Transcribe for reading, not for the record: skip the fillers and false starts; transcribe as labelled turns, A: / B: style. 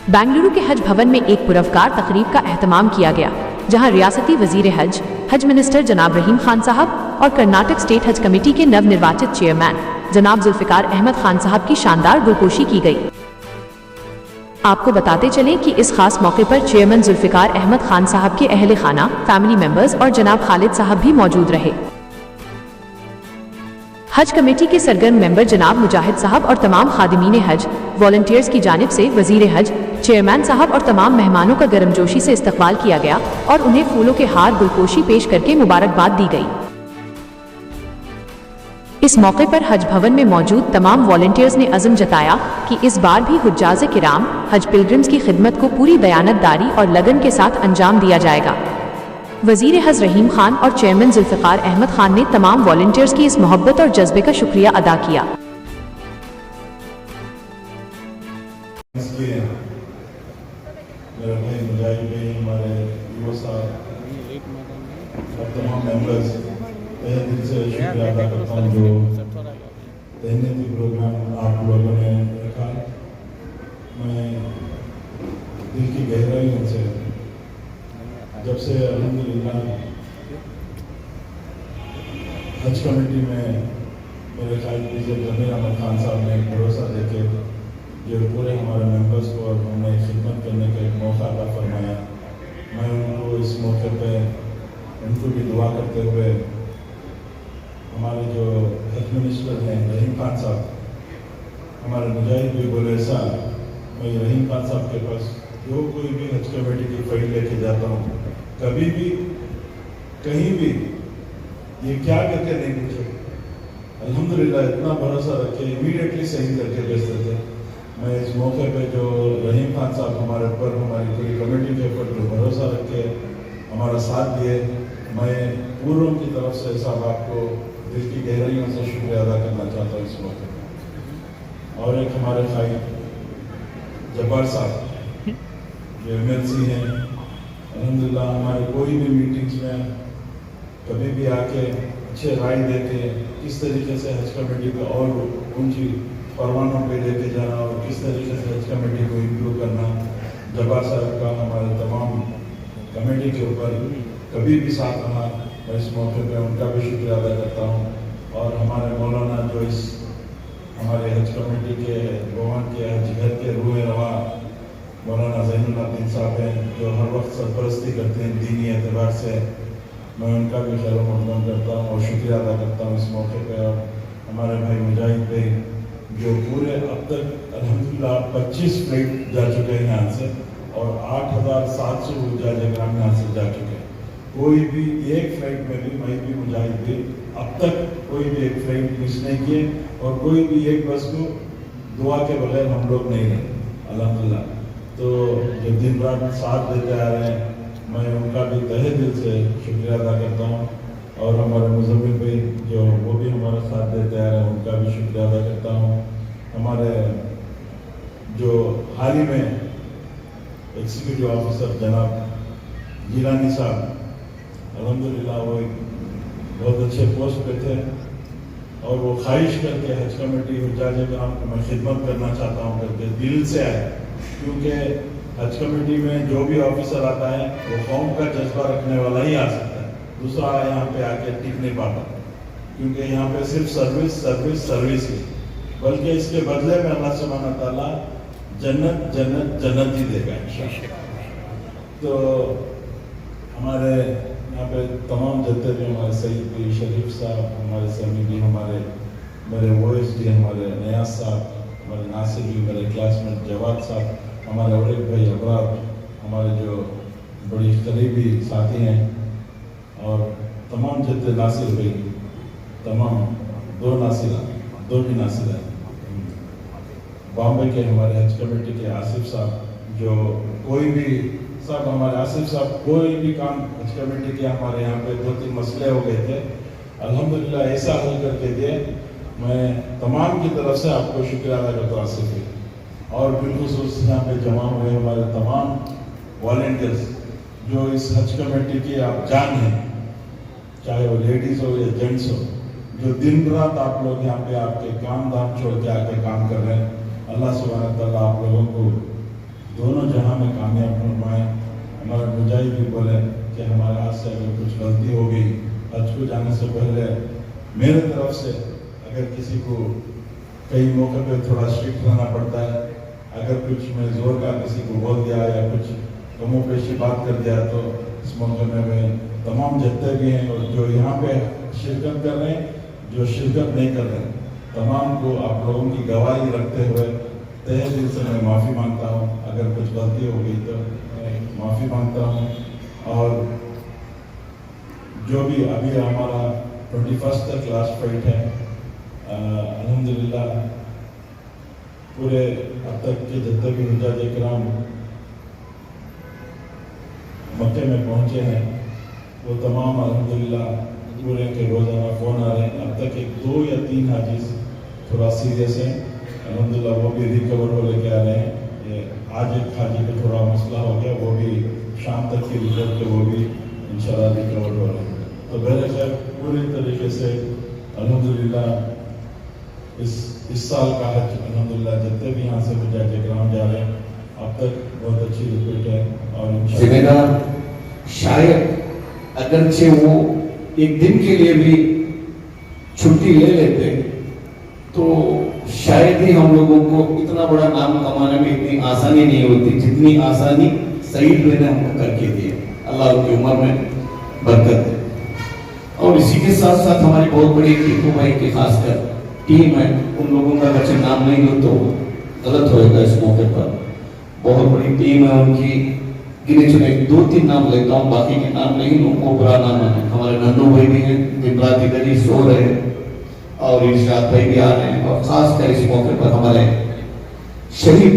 A: बेंगलुरु के हज भवन में एक पुरस्कार तकरीब का एहतमाम किया गया, जहां रियासती वजीर हज मिनिस्टर जनाब रहीम खान साहब और कर्नाटक स्टेट हज कमेटी के नवनिर्वाचित चेयरमैन जनाब जुल्फिकार अहमद खान साहब की शानदार गुलपोशी की गई। आपको बताते चलें कि इस खास मौके पर चेयरमैन जुल्फिकार अहमद खान साहब के अहले खाना, फैमिली मेंबर्स और जनाब खालिद साहब भी मौजूद रहे। हज कमेटी के सरगर्म मेंबर जनाब मुजाहिद साहब और तमाम खादिमीन हज वॉलंटियर्स की जानिब से वजीर हज, चेयरमैन साहब और तमाम मेहमानों का गर्मजोशी से इस्तकबाल किया गया और उन्हें फूलों के हार गुलपोशी पेश करके मुबारकबाद दी गई। इस मौके पर हज भवन में मौजूद तमाम वॉलंटियर्स ने अज़म जताया कि इस बार भी हुज्जाज किराम हज पिलग्रिम्स की खिदमत को पूरी दयानतदारी और लगन के साथ अंजाम दिया जाएगा। वजीर हज रहीम खान और चेयरमैन जुल्फिकार अहमद खान ने तमाम वॉलंटियर्स की इस मोहब्बत और जज्बे का शुक्रिया अदा किया।
B: प्रोग्राम आप लोगों ने रखा, मैं दिल की गहराइयों से जब से अल्हम्दुलिल्लाह हज कमेटी में मेरे ख्याल जब जमीर अहमद खान साहब ने भरोसा देके जो पूरे हमारे मेंबर्स को और हमें खिदमत करने का एक मौका अता फरमाया, मैं उनको इस मौके पे उनको भी दुआ करते हुए हमारे जो हेल्थ मिनिस्टर हैं रहीम खान साहब, हमारे मुजाहिद भी बोले साहब, मैं रहीम खान साहब के पास जो कोई भी हज कमेटी की फाइल लेके जाता हूँ, कभी भी कहीं भी ये क्या करके नहीं पूछे, अल्हम्दुलिल्लाह इतना भरोसा रखे इमीडिएटली सही करके भेजते थे। मैं इस मौके पे जो रहीम खान साहब हमारे ऊपर, हमारी पूरी कमेटी के ऊपर जो भरोसा रख के हमारा साथ दिए, मैं पूर्व की तरफ से साहब आपको दिल की गहराइयों से शुक्रिया अदा करना चाहता हूँ इस मौके पर। और एक हमारे भाई जब्बार साहब जो MLC हैं, अल्हम्दुलिल्लाह हमारे कोई भी मीटिंग्स में कभी भी आके अच्छे राय देके किस तरीके से हज कमेटी को और ऊंची परवानों पे लेके जाना और किस तरीके से हज कमेटी को इम्प्रूव करना, जब्बार साहब का हमारे तमाम कमेटी के ऊपर कभी भी साथ रहा, मैं इस मौके पे उनका भी शुक्रिया अदा करता हूँ। और हमारे मौलाना जो इस हमारे हज कमेटी के गोवन के हज घर के रूह रवा मौलाना ज़ैनुल साहब हैं, जो हर वक्त सरपरस्ती करते हैं दीनी एतबार से, मैं उनका भी खैर मक़दम करता हूँ और शुक्रिया अदा करता हूँ इस मौके पे। और हमारे भाई मुजाहिद भाई जो पूरे अब तक अल्हम्दुलिल्लाह 25 फ्लाइट जा चुके हैं यहाँ से और 8,700 हुज्जाज किराम यहाँ से जा चुके हैं। कोई भी एक फ्लाइट में भी मैं भी मुजाहिद भी अब तक कोई भी एक फ्लाइट मिस नहीं किए और कोई भी एक बस को दुआ के बगैर हम लोग नहीं रहे अल्हम्दुलिल्लाह। तो जो दिन रात साथ देते आ रहे हैं, मैं उनका भी तहे दिल से शुक्रिया अदा करता हूँ। और हमारे मुज़म्मिल भाई जो वो भी हमारा साथ देते आ रहे हैं, उनका भी शुक्रिया अदा करता हूँ। हमारे जो हाल ही में एग्जीक्यूटिव ऑफिसर जनाब गिलानी साहब, अल्हम्दुलिल्लाह वो एक बहुत अच्छे पोस्ट पे थे और वो ख्वाहिश करके हज कमेटी हुज्जाज किराम को मैं खिदमत करना चाहता हूँ करके दिल से आए, क्योंकि हज कमेटी में जो भी ऑफिसर आता है वो कौम का जज्बा रखने वाला ही आ सकता है, दूसरा यहाँ पे आके टिक नहीं पाता, क्योंकि यहाँ पे सिर्फ सर्विस सर्विस सर्विस है, बल्कि इसके बदले में अल्लाह सुब्हानहू व तआला जन्नत जन्नत जन्नत ही देगा इंशाअल्लाह। तो हमारे यहाँ पे तमाम जितने भी हमारे सईद भी, शरीफ साहब, हमारे समी भी, हमारे मेरे वॉइस भी, हमारे नयाज साहब, हमारे नासिर भी, मेरे क्लासमेट जवाद साहब, हमारे और एक भाई अबरार, हमारे जो बड़ी करीबी साथी हैं, और तमाम जितने नासिर भाई, तमाम दो भी नासिर हैं, बॉम्बे के हमारे हज कमेटी के आसिफ साहब, जो कोई भी साहब हमारे आसिफ साहब कोई भी काम हज कमेटी के हमारे यहाँ पे 2-3 मसले हो गए थे, अल्हम्दुलिल्लाह ऐसा हल करके दिए। मैं तमाम की तरफ से आपको शुक्रिया अदा करता हूँ आसिफ भाई। और बिलखुसूस यहाँ पे जमा हुए हमारे तमाम वॉलंटियर्स जो इस हज कमेटी की आप जान हैं, चाहे वो लेडीज़ हो या जेंट्स हो, जो दिन रात आप लोग यहाँ पे आपके काम धाम छोड़ के आके काम कर रहे हैं। अल्लाह सुब्हानहू व तआला आप लोगों को दोनों जहां में कामयाब फरमाएं। हमारा मुजाहिद भी बोले कि हमारे हाथ से अगर कुछ गलती हो गई हज को जाने से पहले, मेरे तरफ से अगर किसी को कई मौके पे थोड़ा स्ट्रिक्ट रहना पड़ता है, अगर कुछ मैं जोर का किसी को बोल दिया या कुछ कमो पेशी बात कर दिया, तो इस मौके में मैं तमाम जितने भी हैं और जो यहाँ पे शिरकत कर रहे हैं, जो शिरकत नहीं कर रहे हैं, तमाम को आप लोगों की गवाही रखते हुए तहे दिल से मैं माफ़ी मांगता हूँ। अगर कुछ गलती हो गई तो मैं माफ़ी मांगता हूँ। और जो भी अभी हमारा 21 तक लास्ट फाइट है, अल्हम्दुलिल्लाह पूरे अब तक के जितने भी हुज्जाज इकराम मक्के में पहुँचे हैं, वो तमाम अल्हम्दुलिल्लाह पूरे के रोज़ाना फ़ोन आ रहे हैं। अब तक एक 2 या 3 हाजिज थोड़ा सीरियस हैं, अल्हम्दुलिल्लाह वो भी रिकवर हो लेके आ रहे हैं। ये आज एक हाजी पे थोड़ा मसला हो गया, वो भी शाम तक की रिजल्ट के वो भी इंशाल्लाह रिकवर हो रहे हैं। तो बहरकैफ पूरी तरीके से अल्हम्दुलिल्लाह इस साल का हज अल्हम्दुलिल्लाह जितने भी यहाँ से हुज्जाज इकराम जा रहे हैं अब तक बहुत अच्छी रिपोर्ट है। और
C: जिम्मेदार शायद अगरचे वो एक दिन के लिए भी छुट्टी ले लेते तो शायद ही हम लोगों को इतना बड़ा नाम कमाने में इतनी आसानी नहीं होती जितनी आसानी सईद ने हमको करके दी। अल्लाह उनकी उम्र में बरकत दे। और इसी के साथ साथ हमारी बहुत बड़ी टीपू भाई की खासकर टीम है, उन लोगों का अगर नाम नहीं लो तो गलत होएगा इस मौके पर। बहुत बड़ी टीम है उनकी, गिने चुने 2-3 नाम लेता हूँ, बाकी के नाम नहीं लूँ, वो बुरा नाम है। हमारे नन्नू भाई भी हैं, दिन रात इधर ही सो रहे हैं, और इरशाद भाई भी आ रहे हैं, और खासकर इस मौके पर हमारे शरीफ